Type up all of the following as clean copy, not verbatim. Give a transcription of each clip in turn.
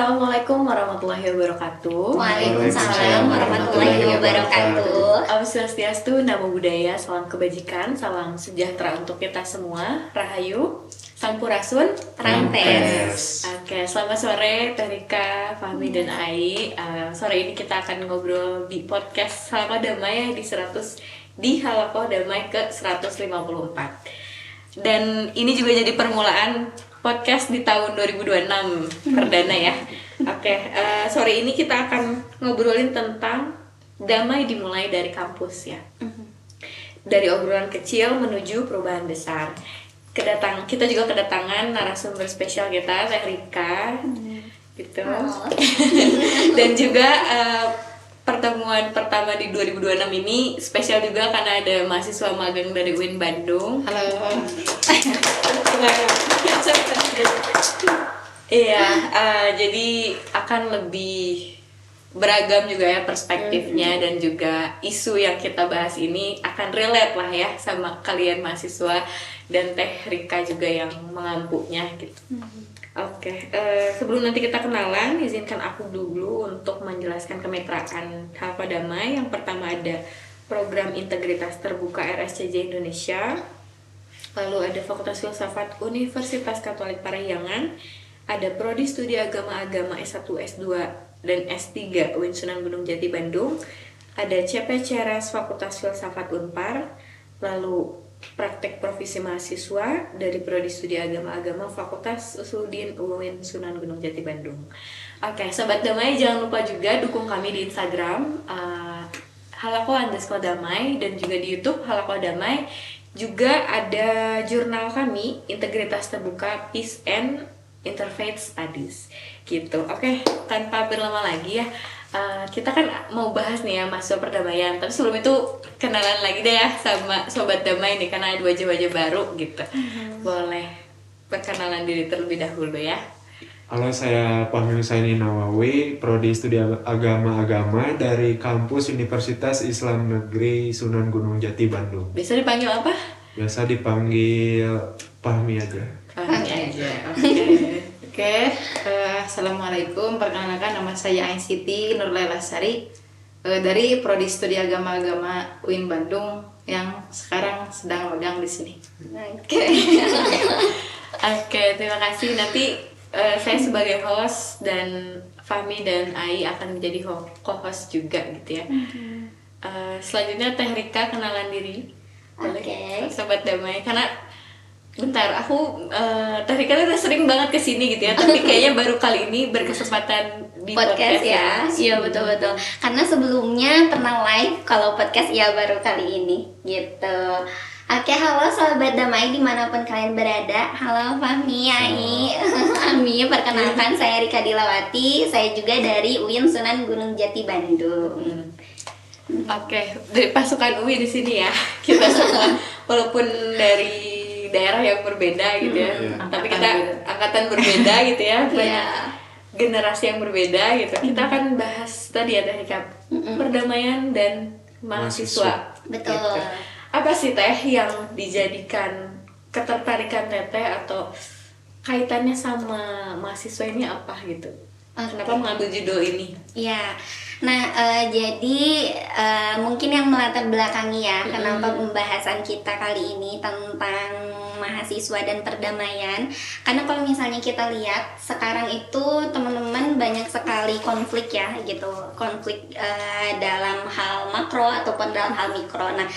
Assalamualaikum warahmatullahi wabarakatuh. Waalaikumsalam warahmatullahi wabarakatuh. Om Swastiastu, Namo Buddhaya, salam kebajikan, salam sejahtera untuk kita semua. Rahayu, Sampurasun, Rampes. Oke, selamat sore Teh Rika, Fahmi dan Ai. Sore ini kita akan ngobrol di podcast Halakoh Damai di Halakoh Damai ke 154. Dan ini juga jadi permulaan podcast di tahun 2026 perdana ya. Oke, sore ini kita akan ngobrolin tentang damai dimulai dari kampus ya. Dari obrolan kecil menuju perubahan besar. Kita juga kedatangan narasumber spesial kita, Teh Rika, gitu. Dan juga pertemuan pertama di 2026 ini spesial juga karena ada mahasiswa magang dari UIN Bandung. Halo. Iya, jadi akan lebih beragam juga ya perspektifnya dan juga isu yang kita bahas ini akan relate lah ya sama kalian mahasiswa dan Teh Rika juga yang mengampunya gitu. Oke, sebelum nanti kita kenalan, izinkan aku dulu untuk menjelaskan kemitraan Halakoh Damai. Yang pertama ada program integritas terbuka RSCJ Indonesia. Lalu ada Fakultas Filsafat Universitas Katolik Parahyangan, ada Prodi Studi Agama S1, S2, dan S3 UIN Sunan Gunung Jati Bandung, ada CPCRS Fakultas Filsafat Unpar, lalu Praktek Profesi Mahasiswa dari Prodi Studi Agama Fakultas Usuluddin UIN Sunan Gunung Jati Bandung. Oke, Sobat Damai, jangan lupa juga dukung kami di Instagram Halakoh_Damai dan juga di YouTube Halakoh Damai. Juga ada jurnal kami, Integritas Terbuka Peace and Interfaith Studies gitu. Oke, tanpa berlama lagi ya, kita kan mau bahas nih ya mahasiswa perdamaian. Tapi sebelum itu kenalan lagi deh ya sama Sobat Damai nih, karena ada wajah-wajah baru gitu. Boleh perkenalan diri terlebih dahulu ya. Halo, saya Fahmi Husaini Nawawi, Prodi Studi Agama dari Kampus Universitas Islam Negeri Sunan Gunung Jati Bandung. Biasa dipanggil apa? Biasa dipanggil Fahmi aja. Fahmi aja. Oke, assalamualaikum. Perkenalkan, nama saya Ain Siti Nurlaila Sari dari Prodi Studi Agama UIN Bandung yang sekarang sedang magang di sini. Oke, terima kasih. Nanti saya sebagai host dan Fahmi dan Ai akan menjadi co-host juga gitu ya. Selanjutnya Teh Rika, kenalan diri. Oke. Sobat Damai, karena bentar aku Teh Rika udah sering banget kesini gitu ya, tapi kayaknya baru kali ini berkesempatan di podcast ya. Iya, betul-betul. Karena sebelumnya pernah live, kalau podcast ya baru kali ini gitu. Oke, halo Sobat Damai dimanapun kalian berada. Halo Fahmi, Ai, Ami, perkenalkan saya Rika Dilawati. Saya juga dari UIN Sunan Gunung Jati Bandung. Oke, dari pasukan UI di sini ya. Kita semua walaupun dari daerah yang berbeda gitu ya. Tapi kita angkatan berbeda gitu ya. Banyak generasi yang berbeda gitu. Kita akan bahas tadi ya Teh Rika, perdamaian dan mahasiswa. Betul. Gitu. Apa sih Teh yang dijadikan ketertarikan Teteh atau kaitannya sama mahasiswa ini apa gitu? Kenapa mengambil judul ini? Ya, nah jadi mungkin yang melatar belakangi ya kenapa pembahasan kita kali ini tentang mahasiswa dan perdamaian. Karena kalau misalnya kita lihat sekarang itu teman-teman banyak sekali konflik ya gitu, konflik dalam hal makro ataupun dalam hal mikro. Nah,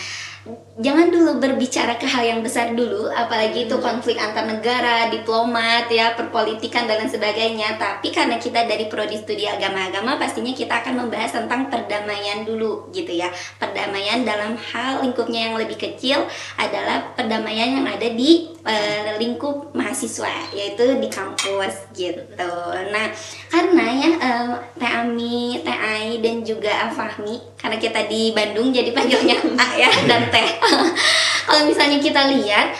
jangan dulu berbicara ke hal yang besar dulu, apalagi itu konflik antar negara, diplomat ya, perpolitikan dan lain sebagainya. Tapi karena kita dari Prodi Studi Agama pastinya kita akan membahas tentang perdamaian dulu gitu ya. Perdamaian dalam hal lingkupnya yang lebih kecil adalah perdamaian yang ada di lingkup mahasiswa, yaitu di kampus gitu. Nah, karena ya Teh Ami, Teh Ai dan juga Fahmi, karena kita di Bandung jadi panggilnya A ya dan Teh. Kalau misalnya kita lihat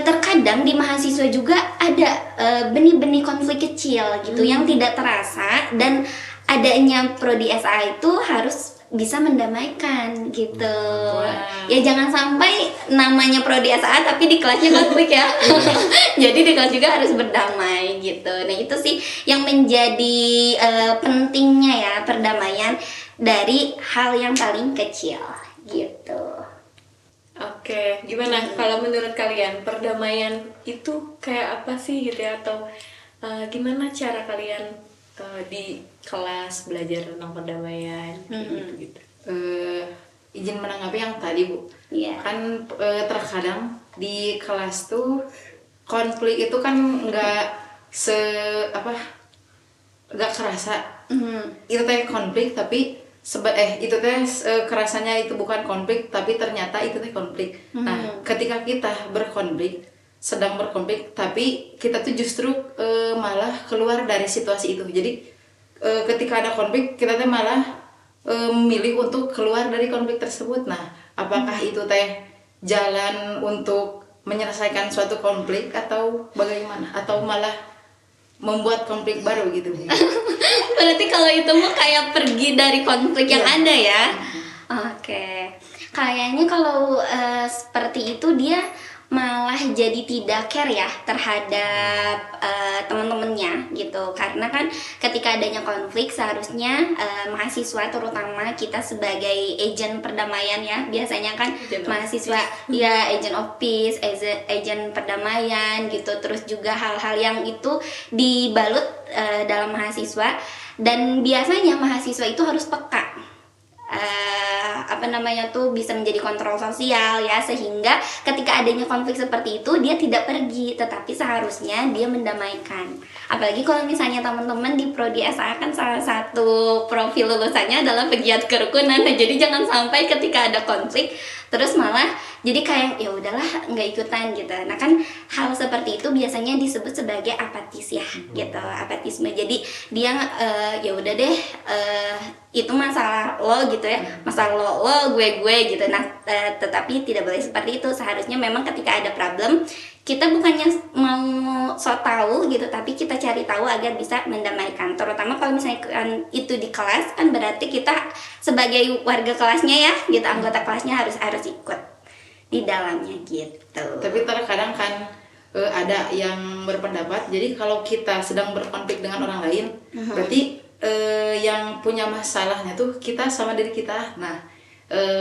terkadang di mahasiswa juga ada benih-benih konflik kecil gitu yang tidak terasa, dan adanya prodi SA itu harus bisa mendamaikan gitu. Wow. Ya jangan sampai namanya prodi SA tapi di kelasnya konflik ya. Jadi di kelas juga harus berdamai gitu. Nah itu sih yang menjadi pentingnya ya perdamaian dari hal yang paling kecil gitu. Oke, gimana kalau menurut kalian perdamaian itu kayak apa sih gitu ya, atau gimana cara kalian di kelas belajar tentang perdamaian gitu. Izin menanggapi yang tadi Bu. Iya. Kan terkadang di kelas tuh konflik itu kan nggak nggak kerasa. Itu teh konflik tapi kerasanya itu bukan konflik tapi ternyata itu teh konflik. Nah, ketika kita sedang berkonflik tapi kita tuh justru malah keluar dari situasi itu. Jadi ketika ada konflik kita tuh malah memilih untuk keluar dari konflik tersebut. Nah, apakah itu teh jalan untuk menyelesaikan suatu konflik atau bagaimana, atau malah membuat konflik baru gitu? Berarti kalau itu mah kayak pergi dari konflik yang ada ya. Oke. Kayaknya kalau seperti itu dia malah jadi tidak care ya terhadap teman-temannya gitu, karena kan ketika adanya konflik seharusnya mahasiswa terutama kita sebagai agent perdamaian ya, biasanya kan mahasiswa ya agent of peace, agent perdamaian gitu, terus juga hal-hal yang itu dibalut dalam mahasiswa, dan biasanya mahasiswa itu harus peka. Bisa menjadi kontrol sosial ya, sehingga ketika adanya konflik seperti itu dia tidak pergi tetapi seharusnya dia mendamaikan. Apalagi kalau misalnya teman-teman di prodi SA kan salah satu profil lulusannya adalah pegiat kerukunan. Nah, jadi jangan sampai ketika ada konflik terus malah jadi kayak ya udahlah nggak ikutan gitu. Nah kan hal seperti itu biasanya disebut sebagai apatis ya gitu, apatisme. Jadi dia ya udah deh itu masalah lo gitu ya, masalah lo gue gitu. Nah tetapi tidak boleh seperti itu. Seharusnya memang ketika ada problem kita bukannya mau sok tahu gitu, tapi kita cari tahu agar bisa mendamaikan. Terutama kalau misalnya itu di kelas kan berarti kita sebagai warga kelasnya ya gitu, anggota kelasnya harus ikut di dalamnya gitu. Tapi terkadang kan ada yang berpendapat jadi kalau kita sedang berkonflik dengan orang lain berarti yang punya masalahnya tuh kita sama diri kita. Nah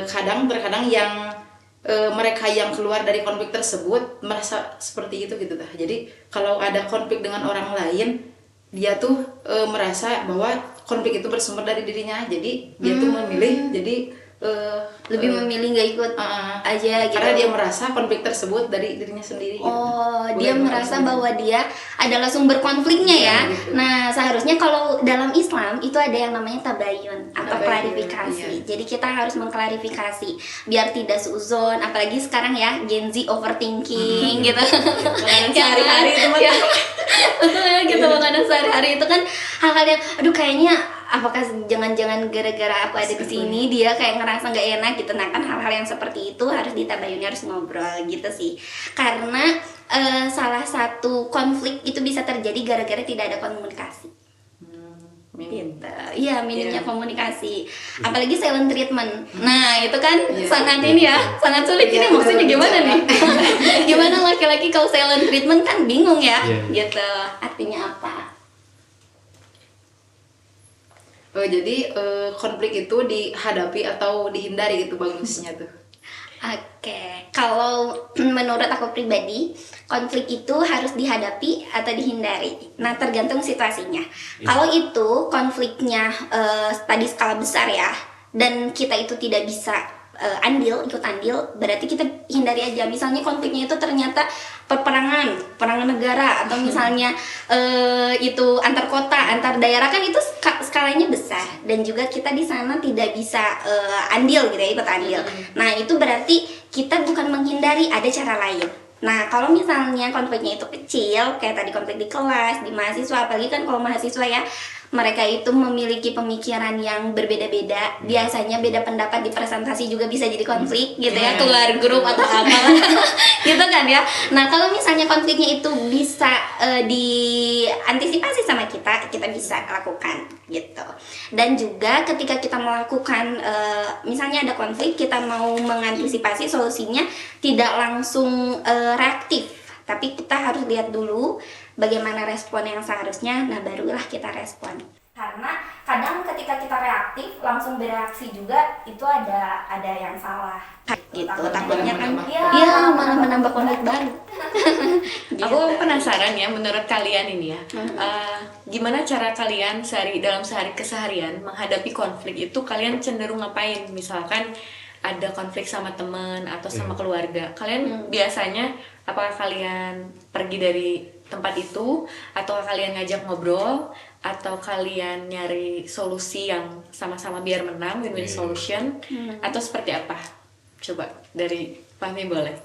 terkadang yang mereka yang keluar dari konflik tersebut merasa seperti itu gitu dah. Jadi kalau ada konflik dengan orang lain dia tuh merasa bahwa konflik itu bersumber dari dirinya, jadi dia tuh memilih lebih memilih nggak ikut aja gitu. Karena dia merasa konflik tersebut dari dirinya sendiri. Oh, dia merasa bahwa dia adalah sumber konfliknya ya. Gitu. Nah, seharusnya kalau dalam Islam itu ada yang namanya tabayun atau klarifikasi. Jadi kita harus mengklarifikasi biar tidak suuzon. Apalagi sekarang ya Gen Z overthinking gitu. Makanan sehari-hari itu mah. Betul ya gitu, makanan sehari-hari itu kan hal-hal yang aduh kayaknya apakah jangan-jangan gara-gara aku ada di sini dia kayak ngerasa nggak enak gitu. Nah kan hal-hal yang seperti itu harus ditabayun, harus ngobrol gitu sih, karena salah satu konflik itu bisa terjadi gara-gara tidak ada komunikasi. Gitu. Iya, minimnya komunikasi. Apalagi silent treatment. Nah, itu kan sangat ini ya, sangat sulit. Ini maksudnya gimana nih? Gimana laki-laki kalau silent treatment kan bingung ya. Gitu. Artinya apa? Jadi konflik itu dihadapi atau dihindari gitu bagusnya tuh. Oke, kalau menurut aku pribadi konflik itu harus dihadapi atau dihindari. Nah tergantung situasinya. Kalau itu konfliknya tadi skala besar ya, dan kita itu tidak bisa ikut andil, berarti kita hindari aja. Misalnya konfliknya itu ternyata perang negara, atau misalnya itu antar kota, antar daerah, kan itu skalanya besar dan juga kita di sana tidak bisa andil gitu ya, ikut andil. Nah itu berarti kita bukan menghindari, ada cara lain. Nah kalau misalnya konfliknya itu kecil kayak tadi konflik di kelas, di mahasiswa, apalagi kan kalau mahasiswa ya mereka itu memiliki pemikiran yang berbeda-beda, biasanya beda pendapat di presentasi juga bisa jadi konflik gitu ya, keluar grup atau apa gitu kan ya. Nah kalau misalnya konfliknya itu bisa diantisipasi sama kita bisa lakukan gitu. Dan juga ketika kita melakukan misalnya ada konflik, kita mau mengantisipasi, solusinya tidak langsung reaktif, tapi kita harus lihat dulu bagaimana respon yang seharusnya, nah barulah kita respon. Karena kadang ketika kita reaktif langsung bereaksi juga, itu ada yang salah gitu. Takutnya kan malah menambah konflik baru. Aku penasaran ya, menurut kalian ini ya, gimana cara kalian dalam keseharian menghadapi konflik itu, kalian cenderung ngapain? Misalkan ada konflik sama teman atau sama keluarga, kalian biasanya apakah kalian pergi dari tempat itu, atau kalian ngajak ngobrol, atau kalian nyari solusi yang sama-sama biar menang, win-win solution, atau seperti apa? Coba dari Fahmi boleh.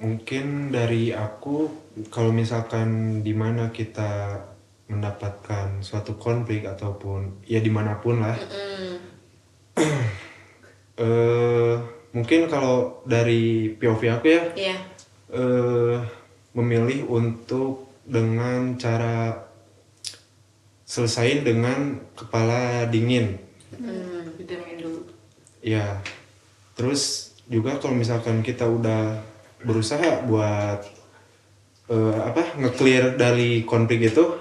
Mungkin dari aku, kalau misalkan di mana kita mendapatkan suatu konflik ataupun ya dimanapun lah, mungkin kalau dari POV aku ya, memilih untuk dengan cara selesain dengan kepala dingin. Didiemin dulu. Ya, terus juga kalau misalkan kita udah berusaha buat nge-clear dari konflik itu,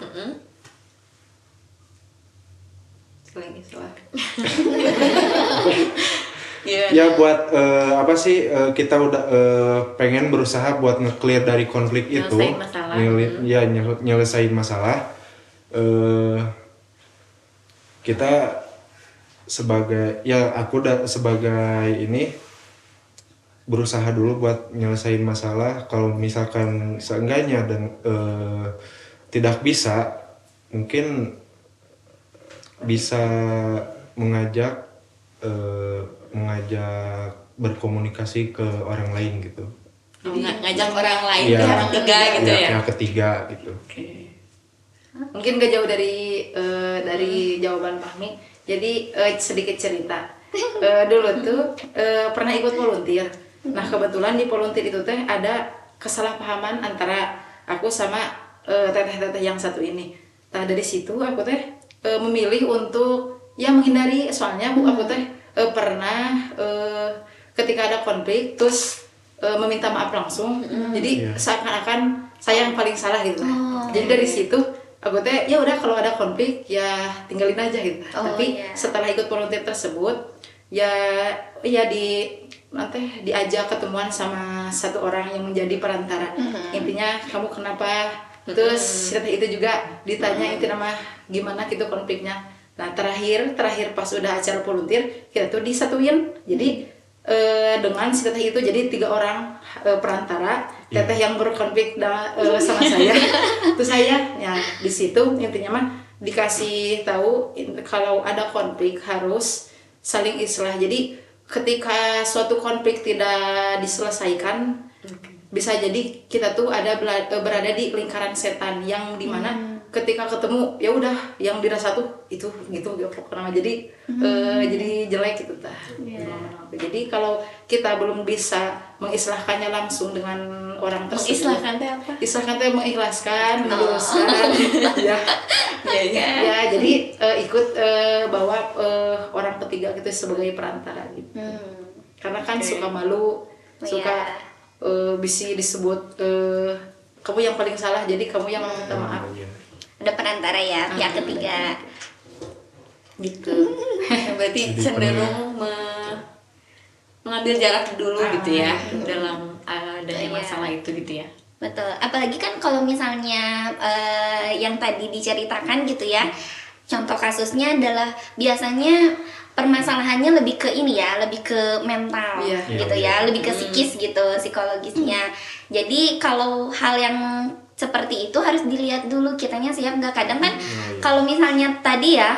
ya buat kita udah pengen berusaha buat nge-clear dari konflik itu, nyelesain masalah. Kita sebagai ini berusaha dulu buat nyelesain masalah. Kalau misalkan seenggaknya dan tidak bisa, mungkin bisa mengajak berkomunikasi ke orang lain gitu. Ngajak orang lain, pihak ketiga gitu ya. Pihak ketiga gitu. Mungkin gak jauh dari jawaban Fahmi. Jadi sedikit cerita. Dulu tuh pernah ikut volunteer. Nah kebetulan di volunteer itu teh ada kesalahpahaman antara aku sama teteh-teteh yang satu ini. Nah dari situ aku teh memilih untuk menghindari, soalnya aku teh pernah ketika ada konflik terus meminta maaf langsung. Jadi seakan-akan saya yang paling salah gitu. Jadi dari situ aku teh ya udah, kalau ada konflik ya tinggalin aja gitu. Tapi setelah ikut volunteer tersebut diajak ketemuan sama satu orang yang menjadi perantara. Intinya kamu kenapa, terus itu juga ditanya intinya gimana gitu konfliknya. Nah terakhir pas udah acara volunteer kita tuh disatuin. Jadi dengan si teteh itu jadi 3 orang perantara, teteh yang berkonflik sama saya. Terus saya ya di situ intinya dikasih tahu kalau ada konflik harus saling islah. Jadi ketika suatu konflik tidak diselesaikan, bisa jadi kita tuh berada di lingkaran setan yang dimana ketika ketemu ya udah yang dirasa tuh itu gitu pokoknya jadi jelek gitu Jadi kalau kita belum bisa mengislahkannya langsung dengan orang tersebut, mengislahkan teh apa? Islahkan teh mengikhlaskan, meluruskan, jadi ikut bawa orang ketiga gitu sebagai perantara gitu. Karena kan suka malu, suka bisa disebut kamu yang paling salah, jadi kamu yang minta maaf. Ada perantara ya, pihak ketiga gitu. Berarti cenderung mengambil jarak dulu gitu ya dalam adanya masalah itu gitu ya. Betul, apalagi kan kalau misalnya yang tadi diceritakan gitu ya, contoh kasusnya adalah biasanya permasalahannya lebih ke ini ya, lebih ke mental gitu ya, lebih ke psikis gitu, psikologisnya. Jadi kalau hal yang seperti itu harus dilihat dulu kitanya siap nggak. Kadang kan kalau misalnya tadi ya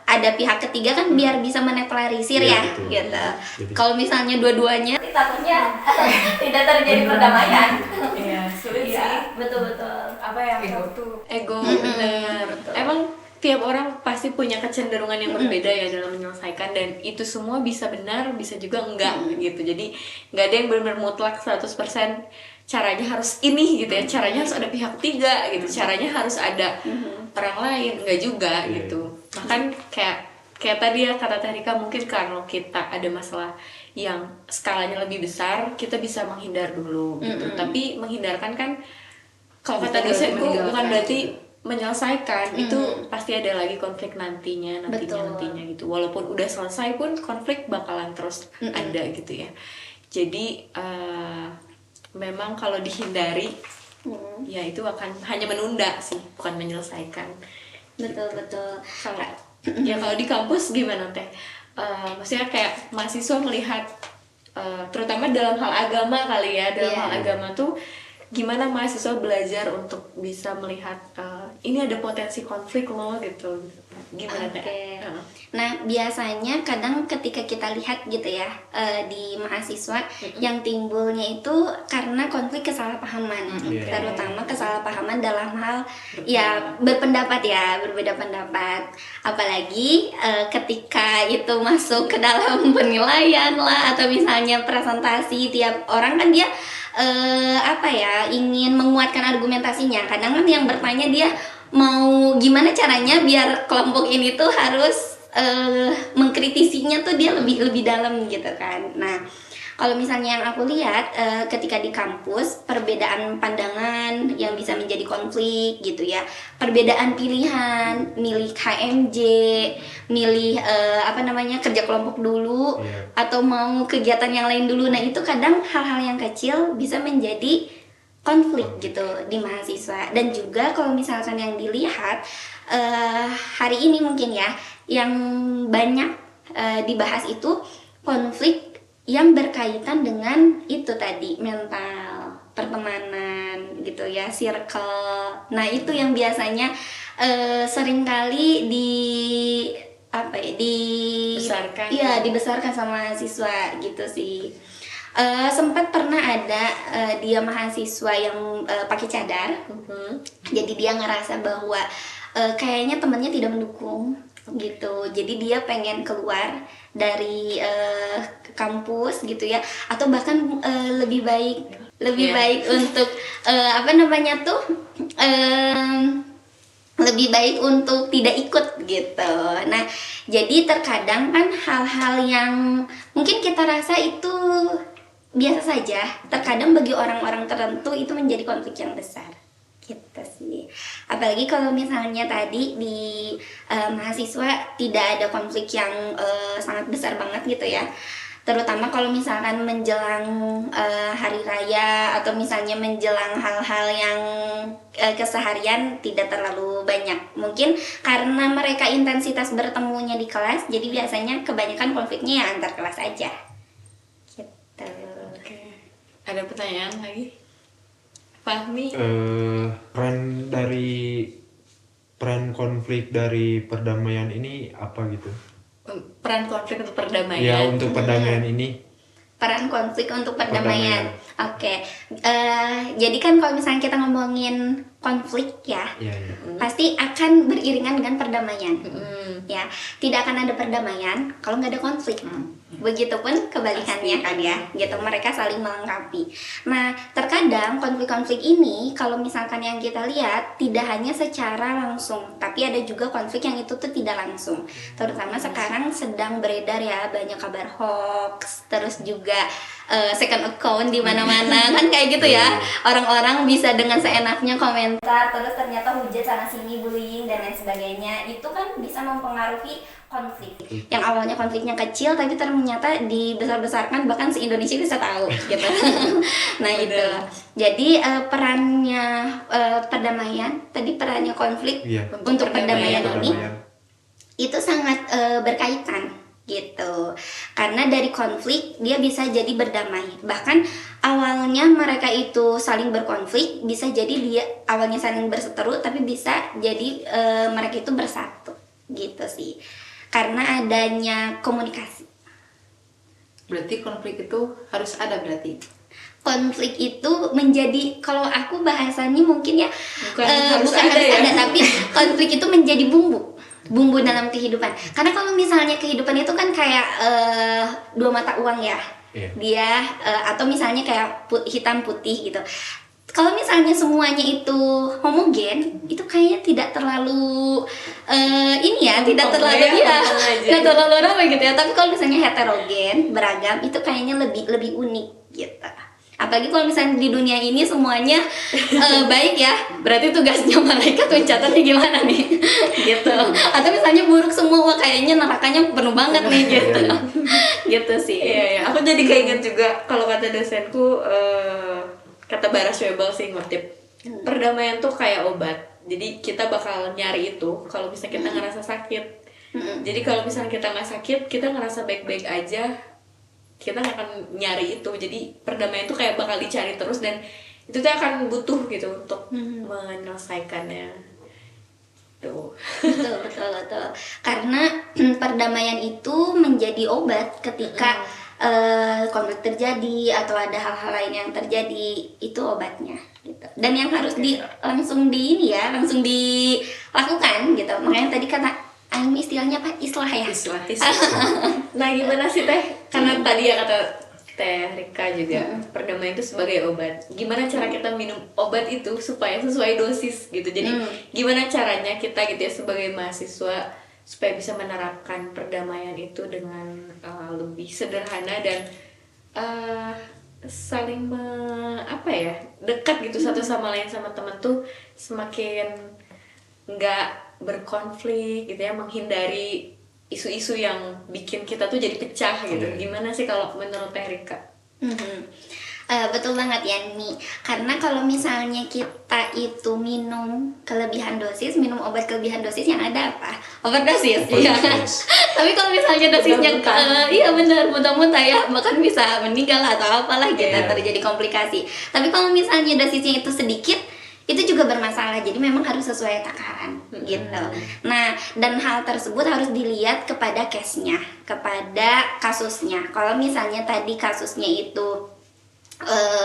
ada pihak ketiga kan biar bisa menetralisir gitu. Kalau misalnya dua-duanya takutnya tidak terjadi perdamaian. Iya, sulit sih. Betul. Apa yang ego bener. Emang tiap orang pasti punya kecenderungan yang berbeda ya dalam menyelesaikan, dan itu semua bisa benar, bisa juga enggak gitu. Jadi nggak ada yang benar-benar mutlak 100% caranya harus ini gitu ya, caranya harus ada pihak ketiga gitu, caranya harus ada orang lain, enggak juga gitu. Bahkan kayak tadi ya kata Rika, mungkin kalau kita ada masalah yang skalanya lebih besar, kita bisa menghindar dulu gitu. Tapi menghindarkan kan kalau kata dosenku bukan berarti menyelesaikan, itu pasti ada lagi konflik nantinya gitu. Walaupun udah selesai pun konflik bakalan terus ada gitu ya. Jadi memang kalau dihindari ya itu akan hanya menunda sih, bukan menyelesaikan. Betul. Kalau di kampus gimana Teh? Maksudnya kayak mahasiswa melihat terutama dalam hal agama kali ya, hal agama tuh gimana mahasiswa belajar untuk bisa melihat ini ada potensi konflik loh gitu, gimana Teh? Nah biasanya kadang ketika kita lihat gitu ya di mahasiswa yang timbulnya itu karena konflik kesalahpahaman, terutama kesalahpahaman dalam hal ya berbeda pendapat, apalagi ketika itu masuk ke dalam penilaian lah, atau misalnya presentasi, tiap orang kan dia ingin menguatkan argumentasinya. Kadang kan yang bertanya dia mau gimana caranya biar kelompok ini tuh harus mengkritisinya tuh dia lebih dalam gitu kan. Nah kalau misalnya yang aku lihat ketika di kampus, perbedaan pandangan yang bisa menjadi konflik gitu ya, perbedaan pilihan, milih KMJ, milih kerja kelompok dulu, atau mau kegiatan yang lain dulu. Nah itu kadang hal-hal yang kecil bisa menjadi konflik gitu di mahasiswa. Dan juga kalau misalkan yang dilihat hari ini mungkin ya, yang banyak dibahas itu konflik yang berkaitan dengan itu tadi, mental, pertemanan gitu ya, circle. Nah itu yang biasanya seringkali dibesarkan sama siswa gitu sih. Sempat pernah ada dia mahasiswa yang pakai cadar, jadi dia ngerasa bahwa kayaknya temannya tidak mendukung gitu, jadi dia pengen keluar dari kampus gitu ya, atau bahkan lebih baik untuk lebih baik untuk tidak ikut gitu. Nah jadi terkadang kan hal-hal yang mungkin kita rasa itu biasa saja, terkadang bagi orang-orang tertentu itu menjadi konflik yang besar gitu sih. Apalagi kalau misalnya tadi di mahasiswa tidak ada konflik yang sangat besar banget gitu ya, terutama kalau misalkan menjelang hari raya, atau misalnya menjelang hal-hal yang keseharian tidak terlalu banyak. Mungkin karena mereka intensitas bertemunya di kelas, jadi biasanya kebanyakan konfliknya ya antar kelas aja gitu. Ada pertanyaan lagi? Fahmi? Peran konflik dari perdamaian ini apa gitu? Peran konflik untuk perdamaian? Ya, untuk perdamaian ini. Peran konflik untuk perdamaian. Oke. Jadi kan kalau misalnya kita ngomongin konflik ya, pasti akan beriringan dengan perdamaian. Ya, tidak akan ada perdamaian kalau nggak ada konflik. Begitupun kebalikannya kan ya, gitu, mereka saling melengkapi. Nah terkadang konflik-konflik ini kalau misalkan yang kita lihat tidak hanya secara langsung, tapi ada juga konflik yang itu tuh tidak langsung. Terutama sekarang sedang beredar ya banyak kabar hoax, terus juga second account di mana-mana kan kayak gitu ya. Orang-orang bisa dengan seenaknya komentar, terus ternyata hujat sana sini, bullying dan lain sebagainya. Itu kan bisa mempengaruhi konflik yang awalnya konfliknya kecil tapi ternyata dibesar-besarkan, bahkan se-Indonesia bisa tahu gitu. Nah itu jadi perannya perdamaian tadi, perannya konflik untuk perdamaian ini itu sangat berkaitan gitu, karena dari konflik dia bisa jadi berdamai. Bahkan awalnya mereka itu saling berkonflik, bisa jadi dia awalnya saling berseteru tapi bisa jadi mereka itu bersatu gitu sih, karena adanya komunikasi. Berarti konflik itu harus ada berarti? Konflik itu menjadi, kalau aku bahasanya mungkin ya bukan harus ada, tapi konflik itu menjadi bumbu. bumbu dalam kehidupan. Karena kalau misalnya kehidupan itu kan kayak dua mata uang ya. Iya. Dia atau misalnya kayak hitam putih gitu. Kalau misalnya semuanya itu homogen, itu kayaknya tidak terlalu ini ya, tidak terlalu nggak terlalu ramai gitu ya. Tapi kalau misalnya heterogen, beragam, itu kayaknya lebih unik gitu. Apalagi kalau misalnya di dunia ini semuanya baik ya, berarti tugasnya malaikat mencatatnya gimana nih, gitu. Atau misalnya buruk semua, wah kayaknya nerakanya penuh banget nih, gitu. Gitu sih. Iya. Aku jadi keinget juga kalau kata dosenku, kata Bara Schwebel sih ngutip, perdamaian tuh kayak obat. Jadi kita bakal nyari itu kalau misalnya kita ngerasa sakit. Jadi kalau misalnya kita nggak sakit, kita ngerasa baik-baik aja, kita nggak akan nyari itu. Jadi perdamaian tuh kayak bakal dicari terus, dan itu tuh akan butuh gitu untuk menyelesaikannya. Tuh. Betul. Karena perdamaian itu menjadi obat ketika konflik terjadi atau ada hal-hal lain yang terjadi, itu obatnya gitu. Dan yang harus langsung dilakukan gitu. Makanya tadi kata Aimi istilahnya apa? Islah ya. Islah. Nah, gimana sih Teh? Karena tadi ya kata Teh Rika juga, perdamaian itu sebagai obat. Gimana cara kita minum obat itu supaya sesuai dosis gitu. Jadi gimana caranya kita gitu ya sebagai mahasiswa supaya bisa menerapkan perdamaian itu dengan lebih sederhana dan saling dekat gitu satu sama lain, sama teman tuh semakin nggak berkonflik gitu ya, menghindari isu-isu yang bikin kita tuh jadi pecah gitu. Gimana sih kalau menurut Teh Rika? Betul banget ya Ni, karena kalau misalnya kita itu minum obat kelebihan dosis, yang ada apa? Overdosis, iya. Tapi kalau misalnya dosisnya iya benar, muntah-muntah ya, bahkan bisa meninggal atau apalah gitu, terjadi komplikasi. Tapi kalau misalnya dosisnya itu sedikit, itu juga bermasalah. Jadi memang harus sesuai takaran gitu. Nah, dan hal tersebut harus dilihat kepada case-nya, kepada kasusnya. Kalau misalnya tadi kasusnya itu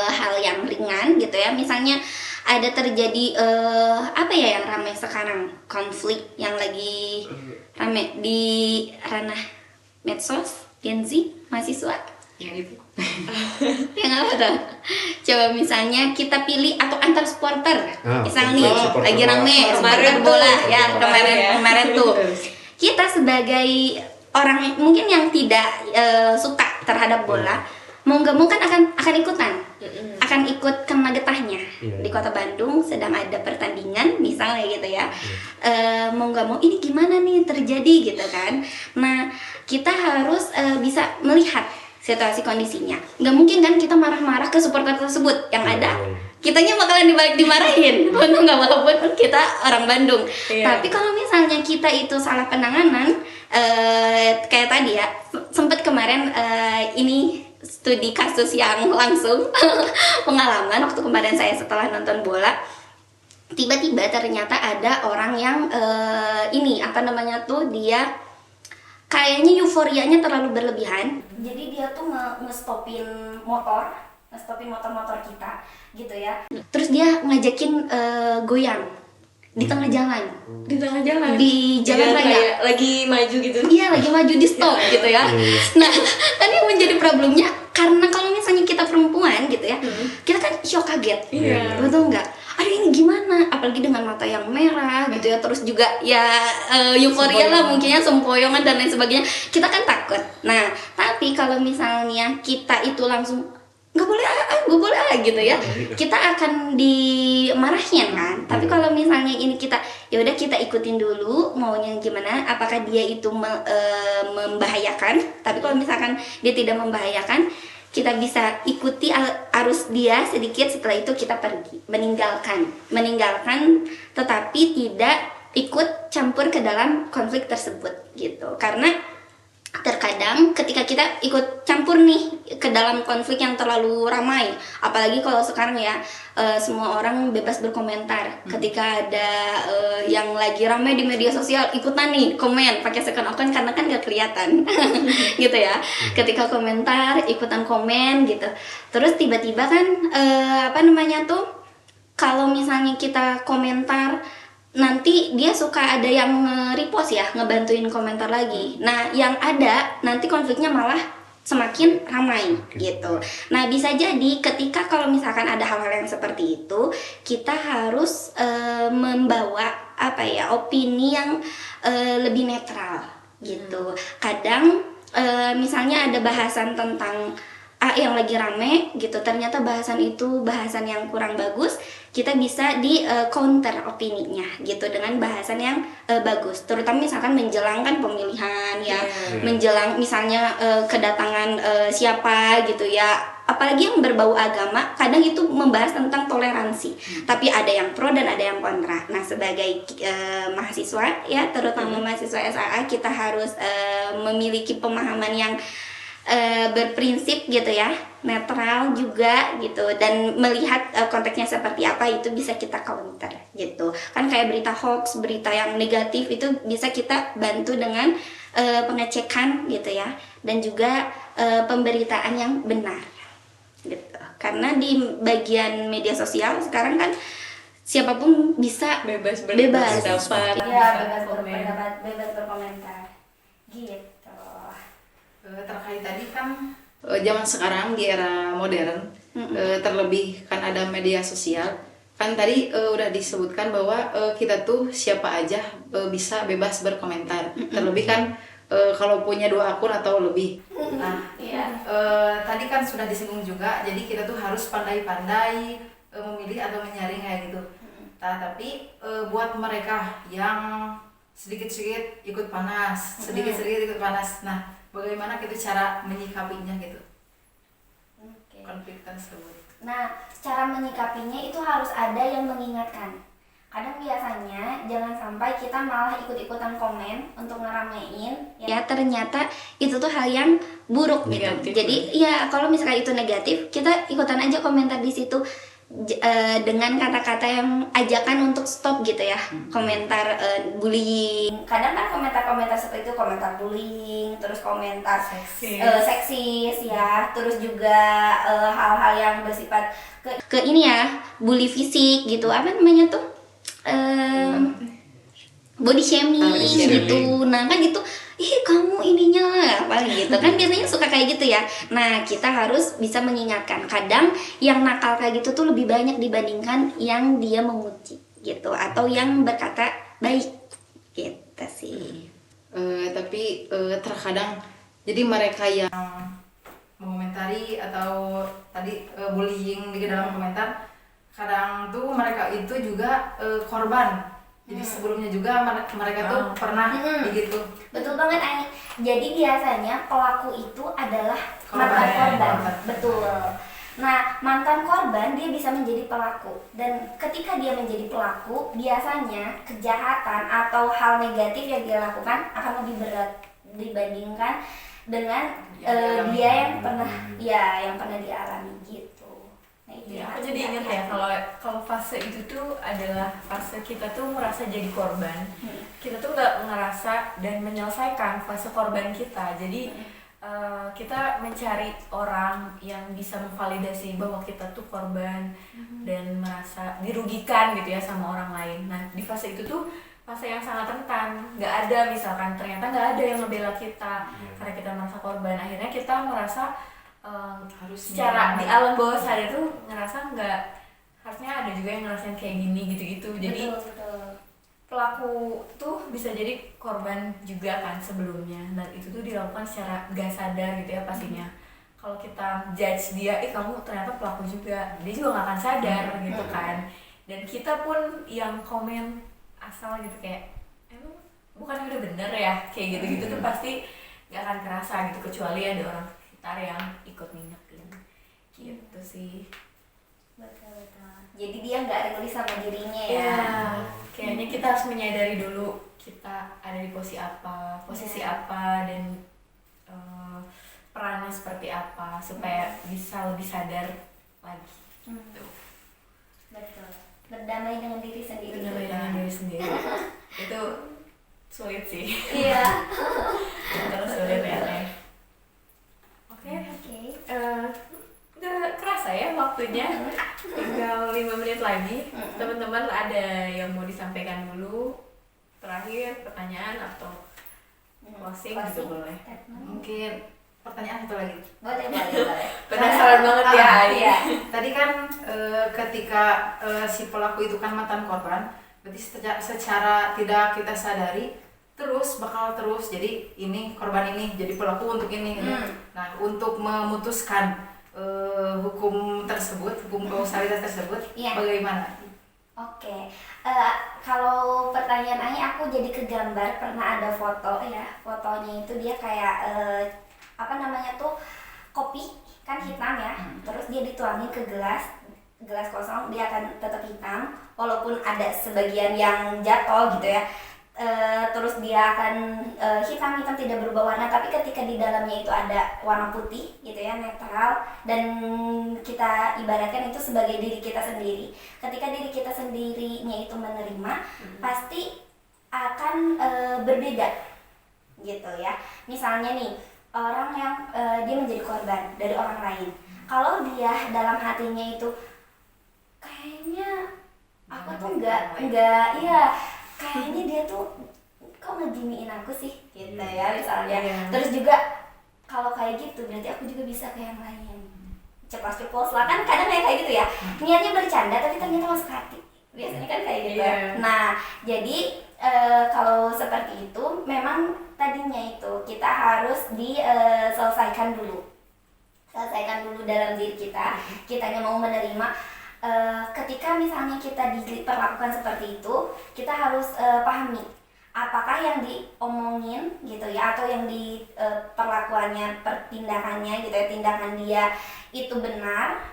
hal yang ringan gitu ya, misalnya ada terjadi apa ya yang ramai sekarang, konflik yang lagi ramai di ranah medsos, Gen Z, mahasiswa Yang itu. yang apa tuh? Coba misalnya kita pilih atau antar supporter, misalnya nih lagi rame supporter bola ya, kemarin tuh kita sebagai orang mungkin yang tidak suka terhadap bola, mau nggak mau kan akan ikutan, akan ikut kena getahnya. Di kota Bandung sedang ada pertandingan misalnya gitu ya, mau nggak mau ini gimana nih terjadi gitu kan. Nah, kita harus bisa melihat situasi kondisinya. Nggak mungkin kan kita marah-marah ke supporter tersebut, yang ada kitanya bakalan dimarahin untung nggak, walaupun kita orang Bandung. Tapi kalau misalnya kita itu salah penanganan, kayak tadi ya, sempat kemarin ini studi kasus yang langsung pengalaman waktu kemarin saya setelah nonton bola, tiba-tiba ternyata ada orang yang dia kayaknya euforianya terlalu berlebihan, jadi dia tuh ngestopin motor kita gitu ya, terus dia ngajakin goyang di tengah jalan, di jalan raya, lagi maju gitu. Iya, lagi maju di stop gitu ya. Nah, kan yang menjadi problemnya, karena kalau misalnya kita perempuan gitu ya, kita kan shock kaget, betul nggak? Aduh ini gimana? Apalagi dengan mata yang merah gitu ya, terus juga ya euforia lah mungkinnya, sempoyongan dan lain sebagainya. Kita kan takut. Nah, tapi kalau misalnya kita itu langsung nggak boleh gitu ya, kita akan dimarahin kan. Tapi kalau misalnya ini kita ya udah kita ikutin dulu maunya gimana, apakah dia itu membahayakan. Tapi kalau misalkan dia tidak membahayakan, kita bisa ikuti arus dia sedikit, setelah itu kita pergi, meninggalkan tetapi tidak ikut campur ke dalam konflik tersebut gitu. Karena terkadang ketika kita ikut campur nih ke dalam konflik yang terlalu ramai, apalagi kalau sekarang ya semua orang bebas berkomentar. Ketika ada yang lagi ramai di media sosial, ikutan nih komen pakai second account karena kan gak kelihatan gitu ya. Ketika komentar ikutan komen gitu, terus tiba-tiba kan kalau misalnya kita komentar, nanti dia suka ada yang repost ya, ngebantuin komentar lagi. Nah, yang ada nanti konfliknya malah semakin ramai gitu. Nah, bisa jadi ketika kalau misalkan ada hal-hal yang seperti itu, kita harus membawa opini yang lebih netral gitu. Kadang misalnya ada bahasan tentang A yang lagi rame gitu, ternyata bahasan itu bahasan yang kurang bagus, kita bisa di counter opininya gitu dengan bahasan yang bagus, terutama misalkan menjelang kan pemilihan ya, menjelang misalnya kedatangan siapa gitu ya, apalagi yang berbau agama, kadang itu membahas tentang toleransi, tapi ada yang pro dan ada yang kontra. Nah, sebagai mahasiswa ya, terutama mahasiswa SAA, kita harus memiliki pemahaman yang berprinsip gitu ya, netral juga gitu, dan melihat konteksnya seperti apa, itu bisa kita counter gitu kan. Kayak berita hoax, berita yang negatif itu bisa kita bantu dengan pengecekan gitu ya, dan juga pemberitaan yang benar gitu. Karena di bagian media sosial sekarang kan siapapun bisa bebas bebas berpendapat, ya, bebas berpendapat, bebas berkomentar gitu. Terkait tadi kan zaman sekarang di era modern, terlebih kan ada media sosial, kan tadi udah disebutkan bahwa kita tuh siapa aja bisa bebas berkomentar, terlebih kan kalau punya 2 akun atau lebih. Nah, tadi kan sudah disinggung juga, jadi kita tuh harus pandai-pandai memilih atau menyaring kayak gitu. Nah, tapi buat mereka yang sedikit-sedikit ikut panas, sedikit-sedikit ikut panas, nah bagaimana kita cara menyikapinya gitu, konflik tersebut. Nah, cara menyikapinya itu harus ada yang mengingatkan. Kadang biasanya jangan sampai kita malah ikut-ikutan komen untuk ngeramein ya, ternyata itu tuh hal yang buruk negatif, gitu. Jadi ya kalau misalkan itu negatif, kita ikutan aja komentar di situ dengan kata-kata yang ajakan untuk stop gitu ya, komentar bullying. Kadang kan komentar-komentar seperti itu, komentar bullying, terus komentar seksis ya, terus juga hal-hal yang bersifat ke ini ya, bully fisik gitu, apa namanya tuh, body shaming gitu. Nah kan gitu, ih kamu ininya apa gitu kan, biasanya suka kayak gitu ya. Nah, kita harus bisa mengingatkan. Kadang yang nakal kayak gitu tuh lebih banyak dibandingkan yang dia memuji gitu, atau yang berkata baik gitu sih. Tapi terkadang jadi mereka yang mengomentari atau tadi bullying di dalam komentar, kadang tuh mereka itu juga korban. Jadi sebelumnya juga mereka tuh pernah begitu. Betul banget, Ani. Jadi biasanya pelaku itu adalah mantan korban. Betul. Nah, mantan korban dia bisa menjadi pelaku, dan ketika dia menjadi pelaku, biasanya kejahatan atau hal negatif yang dia lakukan akan lebih berat dibandingkan dengan dia yang pernah dialami gitu. Nah, itu aku jadi ingat ya, kalau fase itu tuh adalah fase kita tuh merasa jadi korban. Kita tuh nggak ngerasa dan menyelesaikan fase korban kita. Jadi kita mencari orang yang bisa memvalidasi bahwa kita tuh korban dan merasa dirugikan gitu ya sama orang lain. Nah, di fase itu tuh fase yang sangat rentan. Nggak ada, misalkan ternyata nggak ada yang ngebela kita karena kita merasa korban. Akhirnya kita merasa harus secara di alam bawah sadar tuh ngerasa nggak, harusnya ada juga yang ngerasain kayak gini gitu-gitu. Jadi betul. Pelaku tuh bisa jadi korban juga kan sebelumnya, dan itu tuh dilakukan secara gak sadar gitu ya pastinya. Kalau kita judge dia, kamu ternyata pelaku juga, dia juga gak akan sadar gitu kan. Dan kita pun yang komen asal gitu kayak, emang bukan udah bener ya, kayak gitu-gitu tuh pasti gak akan kerasa gitu, kecuali ada orang sekitar yang ikut ngingetin gitu sih. Betul. Jadi dia nggak rilis sama dirinya ya. Iya, kayaknya kita harus menyadari dulu kita ada di posisi apa dan perannya seperti apa supaya bisa lebih sadar lagi. Betul. Berdamai dengan diri sendiri. Itu sulit sih. Iya. Terus sulit ya. Oke. Udah kerasa ya waktunya, tinggal 5 menit lagi. Teman-teman ada yang mau disampaikan dulu? Terakhir pertanyaan atau closing gitu boleh. Mungkin pertanyaan satu lagi. Boleh. Penasaran banget ya. Iya. Tadi kan ketika si pelaku itu kan mantan korban, berarti secara tidak kita sadari bakal terus jadi ini korban ini jadi pelaku untuk ini gitu. Nah, untuk memutuskan hukum kausalitas tersebut bagaimana? Oke, kalau pertanyaan Ani aku jadi kegambar pernah ada foto ya, fotonya itu dia kayak kopi kan hitam ya, terus dia dituangin ke gelas kosong, dia akan tetap hitam walaupun ada sebagian yang jatuh gitu ya. Terus dia akan hitam tidak berubah warna, tapi ketika di dalamnya itu ada warna putih gitu ya, netral, dan kita ibaratkan itu sebagai diri kita sendiri. Ketika diri kita sendirinya itu menerima, pasti akan berbeda gitu ya. Misalnya nih, orang yang dia menjadi korban dari orang lain, kalau dia dalam hatinya itu kayaknya aku tuh enggak iya, kayaknya dia tuh kok ngeginiin aku sih gitu ya misalnya. Terus juga kalau kayak gitu berarti aku juga bisa kayak yang lain. Ceplos lah kan kadang kayak gitu ya, niatnya bercanda tapi ternyata masuk hati, biasanya kan kayak gitu. Nah jadi kalau seperti itu memang tadinya itu kita harus diselesaikan dulu dalam diri kita, kitanya mau menerima. Ketika misalnya kita diperlakukan seperti itu, kita harus pahami apakah yang diomongin gitu ya, atau yang di perlakuannya, pertindakannya gitu ya, tindakan dia itu benar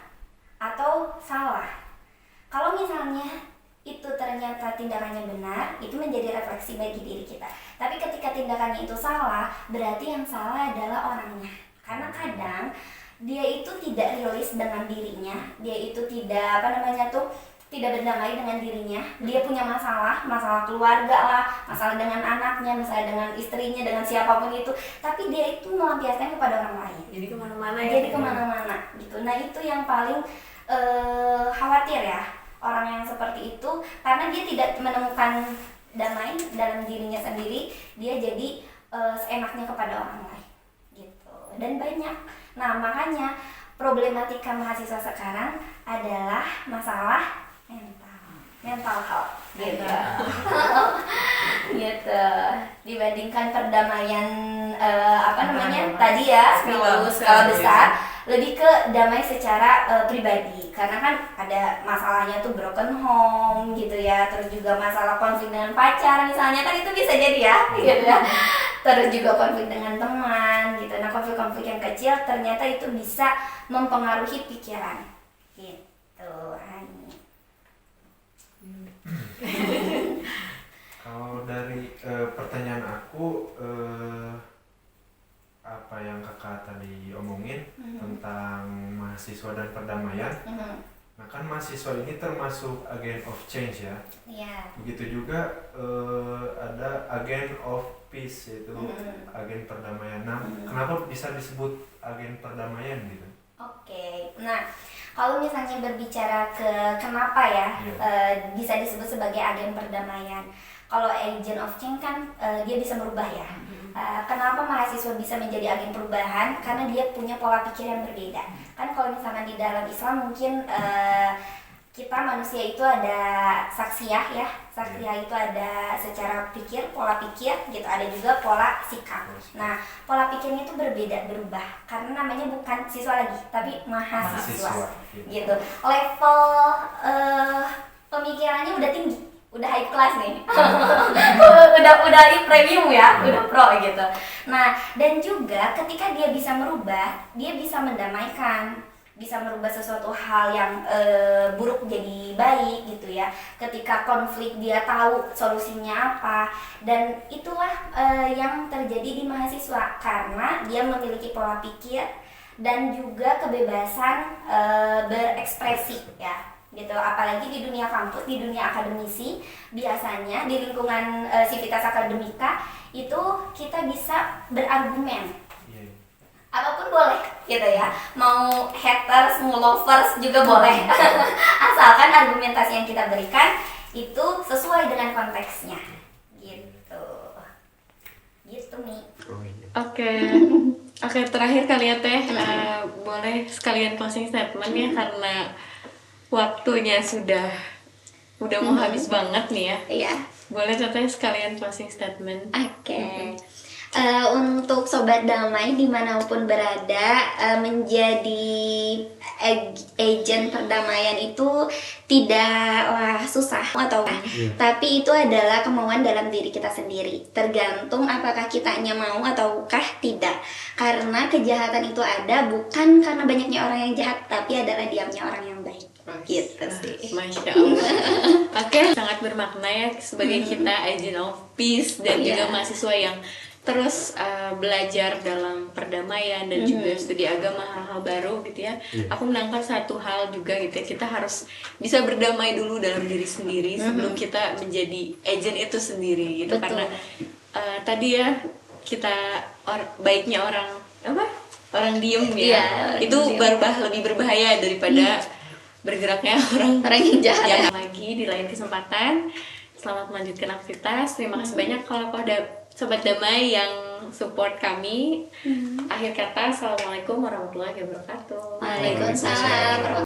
atau salah. Kalau misalnya itu ternyata tindakannya benar, itu menjadi refleksi bagi diri kita. Tapi ketika tindakannya itu salah, berarti yang salah adalah orangnya. Karena kadang dia itu tidak rilis dengan dirinya, dia itu tidak tidak berdamai dengan dirinya. Dia punya masalah keluarga lah, masalah dengan anaknya, masalah dengan istrinya, dengan siapapun itu, tapi dia itu melampiaskan kepada orang lain. Jadi kemana-mana gitu. Nah itu yang paling khawatir ya, orang yang seperti itu, karena dia tidak menemukan damai dalam dirinya sendiri, dia jadi seenaknya kepada orang lain gitu. Dan banyak. Nah makanya problematika mahasiswa sekarang adalah masalah mental health gitu. Gitu. Dibandingkan perdamaian tadi ya, skala besar, lebih ke damai secara pribadi. Karena kan ada masalahnya tuh broken home gitu ya, terus juga masalah konflik dengan pacar misalnya, kan itu bisa jadi ya gitu ya. Terus juga konflik dengan teman gitu. Nah konflik-konflik yang kecil ternyata itu bisa mempengaruhi pikiran gitu. Kalau dari pertanyaan aku, apa yang kakak tadi omongin tentang mahasiswa dan perdamaian, nah kan mahasiswa ini termasuk agent of change ya. Begitu juga ada agent of peace, yaitu agen perdamaian. Nah, kenapa bisa disebut agen perdamaian gitu? Oke, nah kalau misalnya berbicara ke kenapa ya bisa disebut sebagai agen perdamaian. Kalau agent of change kan dia bisa merubah ya. Kenapa mahasiswa bisa menjadi agen perubahan? Karena dia punya pola pikir yang berbeda. Kan kalau misalkan di dalam Islam mungkin kita manusia itu ada saksiyah ya. Saksiyah itu ada secara pikir, pola pikir gitu, ada juga pola sikap. Nah, pola pikirnya itu berubah karena namanya bukan siswa lagi, tapi mahasiswa. Gitu. Level pemikirannya udah tinggi, udah high class nih. udah premium ya, udah pro gitu. Nah, dan juga ketika dia bisa merubah, dia bisa mendamaikan, bisa merubah sesuatu hal yang buruk jadi baik gitu ya. Ketika konflik dia tahu solusinya apa, dan itulah yang terjadi di mahasiswa karena dia memiliki pola pikir dan juga kebebasan berekspresi ya gitu. Apalagi di dunia kampus, di dunia akademisi, biasanya di lingkungan Civitas Akademika itu kita bisa berargumen. apapun boleh gitu ya, mau haters mau lovers juga boleh asalkan argumentasi yang kita berikan itu sesuai dengan konteksnya gitu Mi. Oke, terakhir kali ya Teh, boleh sekalian closing statement ya, karena waktunya udah mau habis banget nih ya. Iya. Boleh Teteh sekalian closing statement. Oke. Untuk sobat damai dimanapun berada, menjadi agent perdamaian itu tidaklah susah atau tapi itu adalah kemauan dalam diri kita sendiri. Tergantung apakah kitanya mau ataukah tidak. Karena kejahatan itu ada bukan karena banyaknya orang yang jahat, tapi adalah diamnya orang yang baik. Gitu sih. Masya Allah. Oke, sangat bermakna ya sebagai kita agent of peace dan juga mahasiswa yang terus belajar dalam perdamaian dan juga studi agama, hal-hal baru gitu ya. Aku menangkap satu hal juga gitu ya, kita harus bisa berdamai dulu dalam diri sendiri sebelum kita menjadi agent itu sendiri gitu. Betul. Karena tadi ya kita baiknya orang diem ya, itu lebih berbahaya daripada bergeraknya orang yang jahat. Yang lagi di lain kesempatan. Selamat melanjutkan aktivitas. Terima kasih banyak kalau ada sobat damai yang support kami. Akhir kata, assalamualaikum warahmatullahi wabarakatuh. Waalaikumsalam.